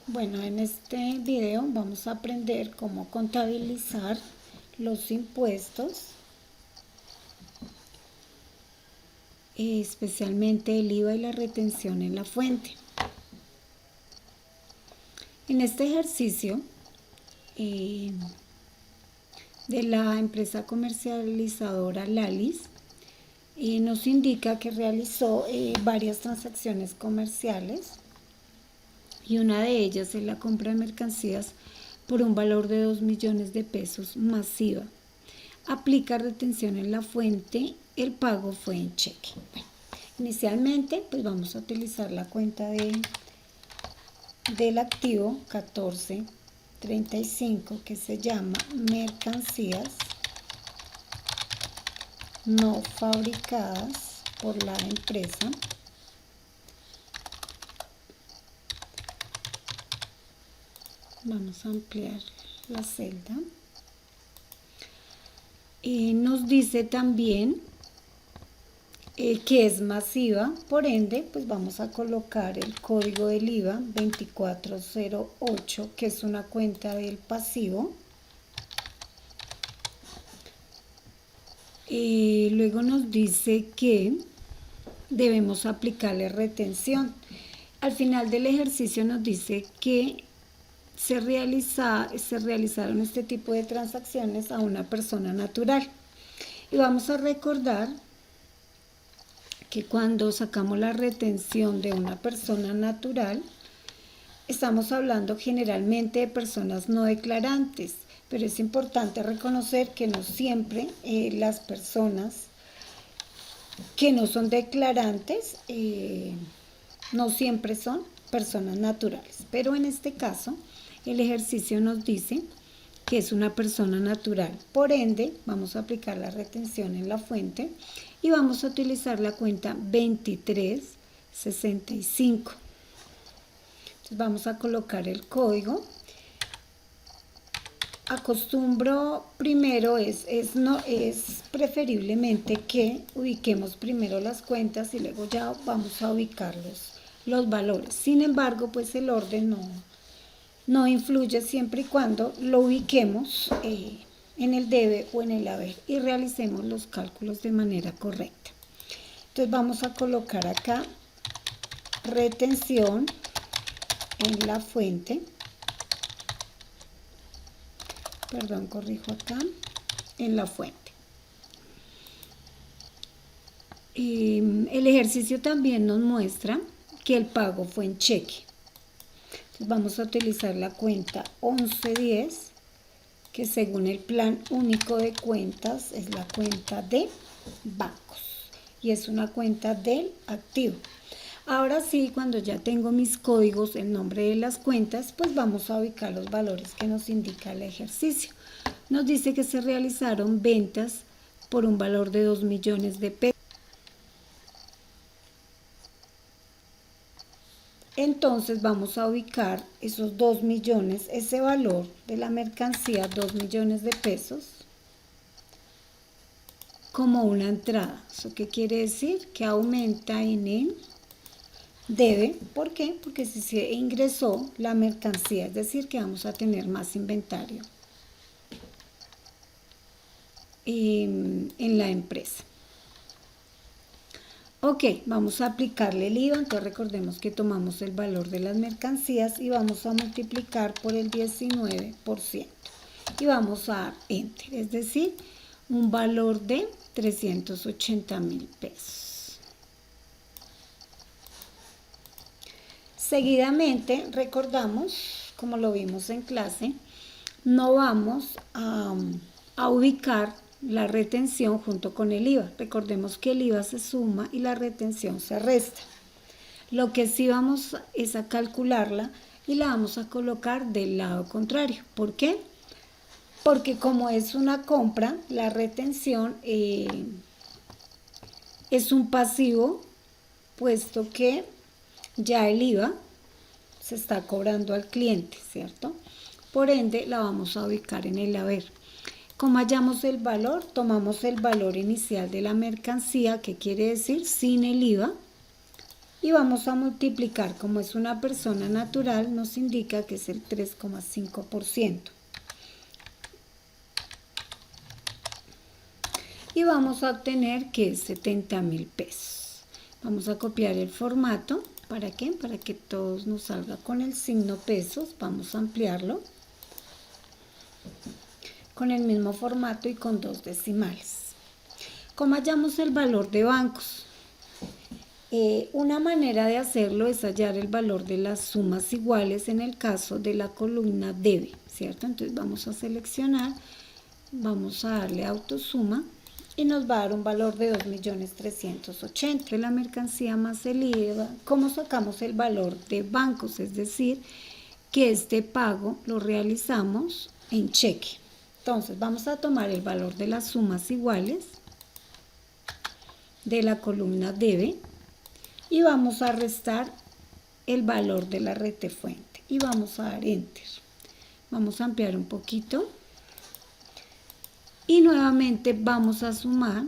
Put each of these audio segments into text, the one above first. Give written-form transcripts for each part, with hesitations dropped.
Bueno, en este video vamos a aprender cómo contabilizar los impuestos, especialmente el IVA y la retención en la fuente. En este ejercicio de la empresa comercializadora Lalis, nos indica que realizó varias transacciones comerciales y una de ellas es la compra de mercancías por un valor de 2 millones de pesos masiva. Aplica retención en la fuente, el pago fue en cheque. Bueno, inicialmente pues vamos a utilizar la cuenta del activo 1435 que se llama mercancías no fabricadas por la empresa. Vamos a ampliar la celda. Nos dice también que es masiva, por ende pues vamos a colocar el código del IVA 2408, que es una cuenta del pasivo. Luego nos dice que debemos aplicarle retención. Al final del ejercicio nos dice que se realizaron este tipo de transacciones a una persona natural. Y vamos a recordar que cuando sacamos la retención de una persona natural, estamos hablando generalmente de personas no declarantes, pero es importante reconocer que no siempre las personas que no son declarantes no siempre son personas naturales, pero en este caso el ejercicio nos dice que es una persona natural. Por ende, vamos a aplicar la retención en la fuente y vamos a utilizar la cuenta 2365. Entonces vamos a colocar el código. Acostumbro primero, es preferiblemente que ubiquemos primero las cuentas y luego ya vamos a ubicar los valores. Sin embargo, pues el orden no influye siempre y cuando lo ubiquemos en el debe o en el haber y realicemos los cálculos de manera correcta. Entonces vamos a colocar acá retención en la fuente. Perdón, corrijo acá, en la fuente. El ejercicio también nos muestra que el pago fue en cheque. Entonces vamos a utilizar la cuenta 1110, que según el plan único de cuentas es la cuenta de bancos y es una cuenta del activo. Ahora sí, cuando ya tengo mis códigos, el nombre de las cuentas, pues vamos a ubicar los valores que nos indica el ejercicio. Nos dice que se realizaron ventas por un valor de 2 millones de pesos. Entonces vamos a ubicar esos 2 millones, ese valor de la mercancía, 2 millones de pesos, como una entrada. ¿Eso qué quiere decir? Que aumenta en el debe. ¿Por qué? Porque si se ingresó la mercancía, es decir, que vamos a tener más inventario en la empresa. Ok, vamos a aplicarle el IVA. Entonces recordemos que tomamos el valor de las mercancías y vamos a multiplicar por el 19% y vamos a dar enter, es decir, un valor de 380.000 pesos. Seguidamente, recordamos, como lo vimos en clase, no vamos a ubicar la retención junto con el IVA. Recordemos que el IVA se suma y la retención se resta. Lo que sí vamos es a calcularla y la vamos a colocar del lado contrario. ¿Por qué? Porque como es una compra, la retención es un pasivo, puesto que ya el IVA se está cobrando al cliente, ¿cierto? Por ende, la vamos a ubicar en el haber. Como hallamos el valor, tomamos el valor inicial de la mercancía, que quiere decir sin el IVA, y vamos a multiplicar, como es una persona natural, nos indica que es el 3,5%. Y vamos a obtener que es 70.000 pesos. Vamos a copiar el formato. ¿Para qué? Para que todos nos salga con el signo pesos. Vamos a ampliarlo con el mismo formato y con 2 decimales. ¿Cómo hallamos el valor de bancos? Una manera de hacerlo es hallar el valor de las sumas iguales en el caso de la columna debe, ¿cierto? Entonces vamos a seleccionar, vamos a darle autosuma y nos va a dar un valor de 2.380.000. La mercancía más el IVA. ¿Cómo sacamos el valor de bancos? Es decir, que este pago lo realizamos en cheque. Entonces vamos a tomar el valor de las sumas iguales de la columna debe y vamos a restar el valor de la retefuente y vamos a dar enter. Vamos a ampliar un poquito y nuevamente vamos a sumar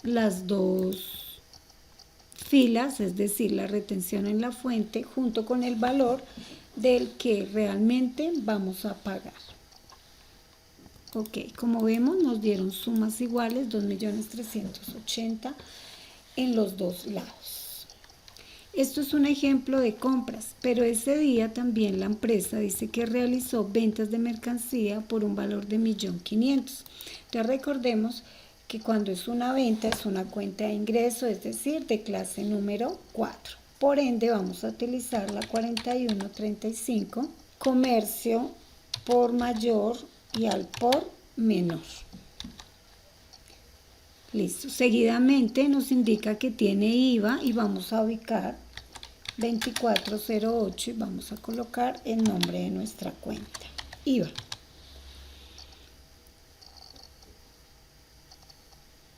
las dos filas, es decir, la retención en la fuente junto con el valor del que realmente vamos a pagar. Ok, como vemos nos dieron sumas iguales, 2.380.000 en los dos lados. Esto es un ejemplo de compras, pero ese día también la empresa dice que realizó ventas de mercancía por un valor de 1.500.000. Entonces recordemos que cuando es una venta es una cuenta de ingreso, es decir, de clase número 4. Por ende vamos a utilizar la 4135, comercio por mayor y al por menor. Listo. Seguidamente nos indica que tiene IVA y vamos a ubicar 2408 y vamos a colocar el nombre de nuestra cuenta. IVA.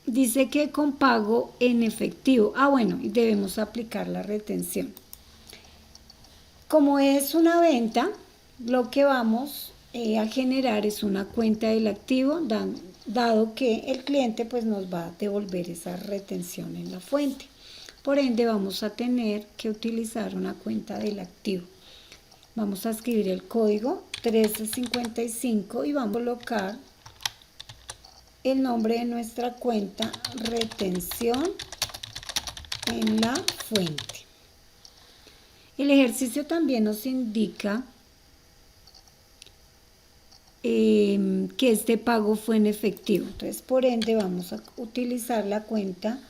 Dice que con pago en efectivo. Bueno, y debemos aplicar la retención. Como es una venta, lo que vamos a generar es una cuenta del activo, dado que el cliente pues nos va a devolver esa retención en la fuente. Por ende vamos a tener que utilizar una cuenta del activo. Vamos a escribir el código 1355 y vamos a colocar el nombre de nuestra cuenta, retención en la fuente. El ejercicio también nos indica que este pago fue en efectivo. Entonces, por ende, vamos a utilizar la cuenta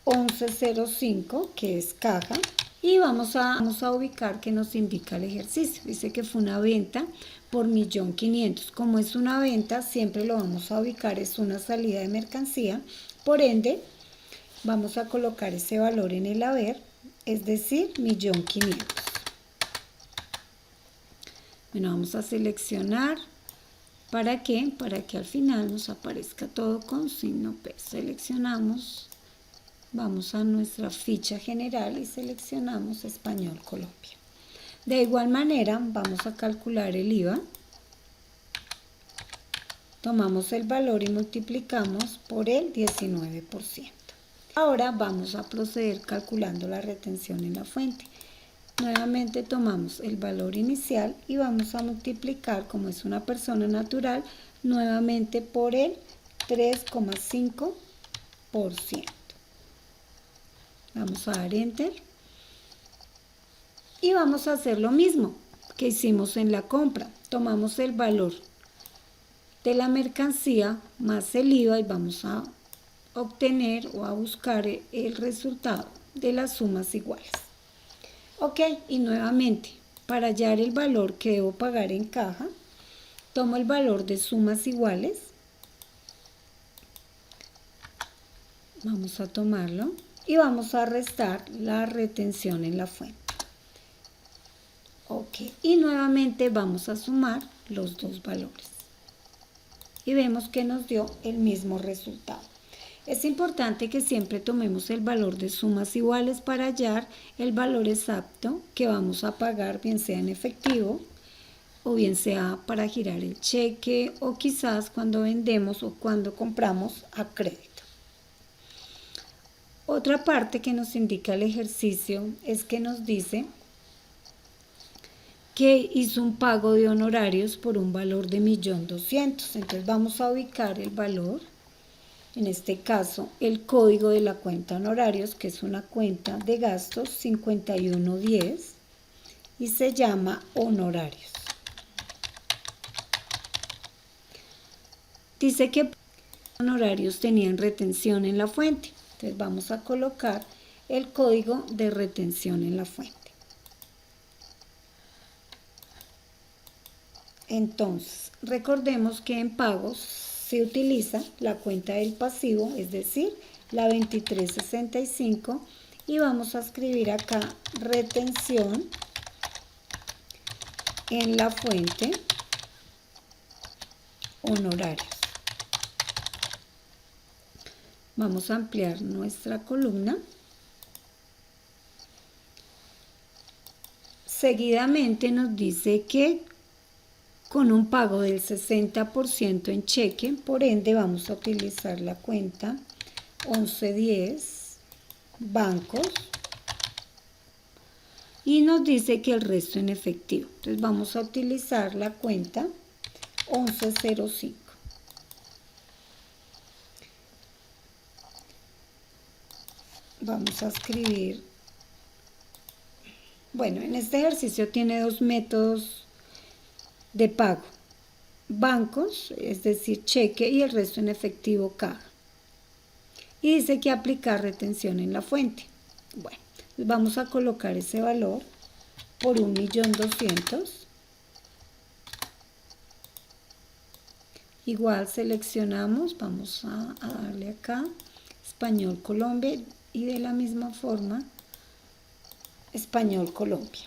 1105, que es caja, y vamos a ubicar que nos indica el ejercicio. Dice que fue una venta por 1.500.000. Como es una venta, siempre lo vamos a ubicar, es una salida de mercancía. Por ende, vamos a colocar ese valor en el haber, es decir, 1.500.000. Bueno, vamos a seleccionar. ¿Para qué? Para que al final nos aparezca todo con signo P. Seleccionamos, vamos a nuestra ficha general y seleccionamos Español Colombia. De igual manera, vamos a calcular el IVA. Tomamos el valor y multiplicamos por el 19%. Ahora vamos a proceder calculando la retención en la fuente. Nuevamente tomamos el valor inicial y vamos a multiplicar, como es una persona natural, nuevamente por el 3,5%. Vamos a dar enter y vamos a hacer lo mismo que hicimos en la compra. Tomamos el valor de la mercancía más el IVA y vamos a obtener o a buscar el resultado de las sumas iguales. Ok, y nuevamente, para hallar el valor que debo pagar en caja, tomo el valor de sumas iguales. Vamos a tomarlo y vamos a restar la retención en la fuente. Ok, y nuevamente vamos a sumar los dos valores. Y vemos que nos dio el mismo resultado. Es importante que siempre tomemos el valor de sumas iguales para hallar el valor exacto que vamos a pagar, bien sea en efectivo o bien sea para girar el cheque o quizás cuando vendemos o cuando compramos a crédito. Otra parte que nos indica el ejercicio es que nos dice que hizo un pago de honorarios por un valor de 1.200.000. Entonces vamos a ubicar el valor, en este caso el código de la cuenta honorarios, que es una cuenta de gastos 5110 y se llama honorarios. Dice que honorarios tenían retención en la fuente. Entonces vamos a colocar el código de retención en la fuente. Entonces, recordemos que en pagos se utiliza la cuenta del pasivo, es decir, la 2365, y vamos a escribir acá retención en la fuente honorarios. Vamos a ampliar nuestra columna. Seguidamente nos dice que con un pago del 60% en cheque, por ende vamos a utilizar la cuenta 1110 bancos y nos dice que el resto en efectivo. Entonces vamos a utilizar la cuenta 1105. Vamos a escribir, bueno, en este ejercicio tiene dos métodos de pago: bancos, es decir, cheque, y el resto en efectivo, caja. Y dice que aplicar retención en la fuente. Bueno, vamos a colocar ese valor por 1.200.000. Igual seleccionamos, vamos a darle acá Español Colombia y de la misma forma Español Colombia.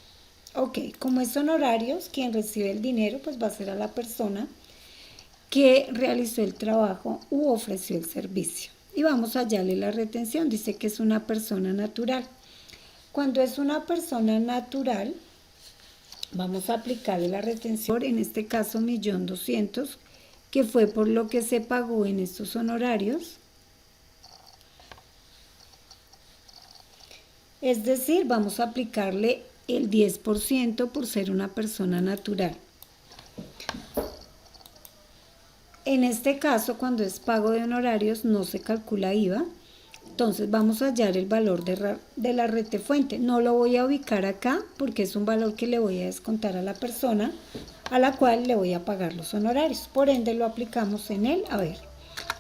Ok, como es honorarios, quien recibe el dinero pues va a ser a la persona que realizó el trabajo u ofreció el servicio. Y vamos a hallarle la retención, dice que es una persona natural. Cuando es una persona natural, vamos a aplicarle la retención, en este caso 1.200.000, que fue por lo que se pagó en estos honorarios. Es decir, vamos a aplicarle el 10% por ser una persona natural. En este caso, cuando es pago de honorarios, no se calcula IVA. Entonces vamos a hallar el valor de la retefuente. No lo voy a ubicar acá porque es un valor que le voy a descontar a la persona a la cual le voy a pagar los honorarios. Por ende lo aplicamos en él. A ver,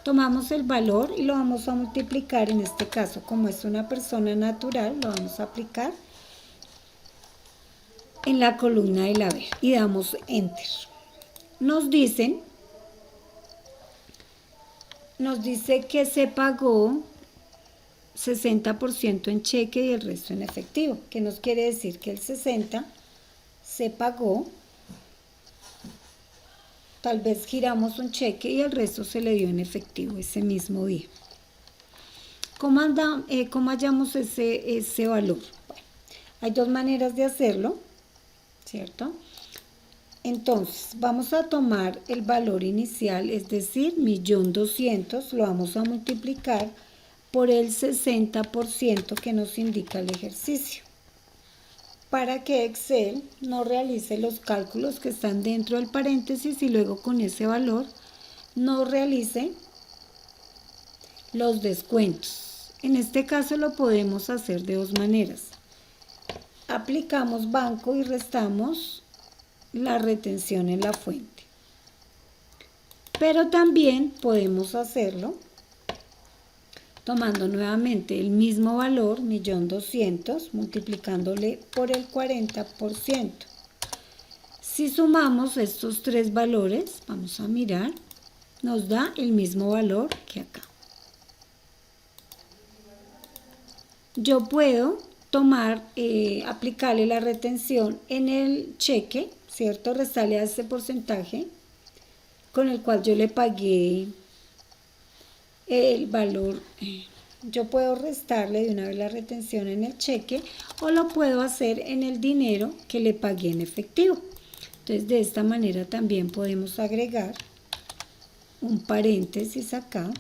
tomamos el valor y lo vamos a multiplicar. En este caso, como es una persona natural, lo vamos a aplicar en la columna del haber y damos enter. Nos dice que se pagó 60% en cheque y el resto en efectivo. ¿Qué nos quiere decir? Que el 60% se pagó, tal vez giramos un cheque y el resto se le dio en efectivo ese mismo día. ¿Cómo hallamos ese valor? Bueno, hay dos maneras de hacerlo, ¿cierto? Entonces, vamos a tomar el valor inicial, es decir, 1.200.000, lo vamos a multiplicar por el 60% que nos indica el ejercicio, para que Excel no realice los cálculos que están dentro del paréntesis y luego con ese valor no realice los descuentos. En este caso lo podemos hacer de dos maneras. Aplicamos banco y restamos la retención en la fuente. Pero también podemos hacerlo tomando nuevamente el mismo valor, 1.200.000, multiplicándole por el 40%. Si sumamos estos tres valores, vamos a mirar, nos da el mismo valor que acá. Yo puedo aplicarle la retención en el cheque, ¿cierto? Restarle a ese porcentaje con el cual yo le pagué el valor. Yo puedo restarle de una vez la retención en el cheque o lo puedo hacer en el dinero que le pagué en efectivo. Entonces de esta manera también podemos agregar un paréntesis acá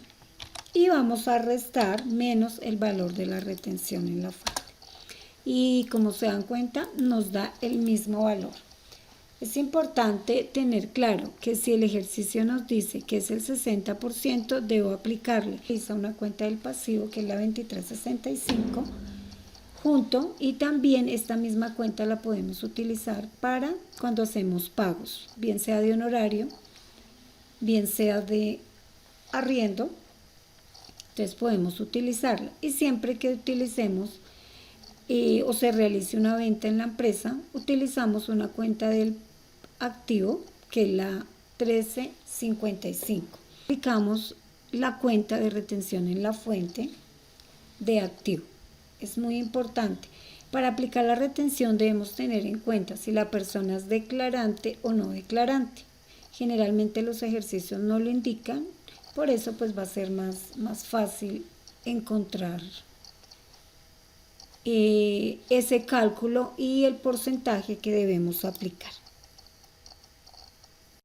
y vamos a restar menos el valor de la retención en la fuente. Y como se dan cuenta, nos da el mismo valor. Es importante tener claro que si el ejercicio nos dice que es el 60%, debo aplicarle una cuenta del pasivo, que es la 2365, junto, y también esta misma cuenta la podemos utilizar para cuando hacemos pagos, bien sea de honorario, bien sea de arriendo. Entonces podemos utilizarla, y siempre que utilicemos o se realice una venta en la empresa, utilizamos una cuenta del activo, que es la 1355. Aplicamos la cuenta de retención en la fuente de activo. Es muy importante. Para aplicar la retención debemos tener en cuenta si la persona es declarante o no declarante. Generalmente los ejercicios no lo indican, por eso pues va a ser más fácil encontrar ese cálculo y el porcentaje que debemos aplicar.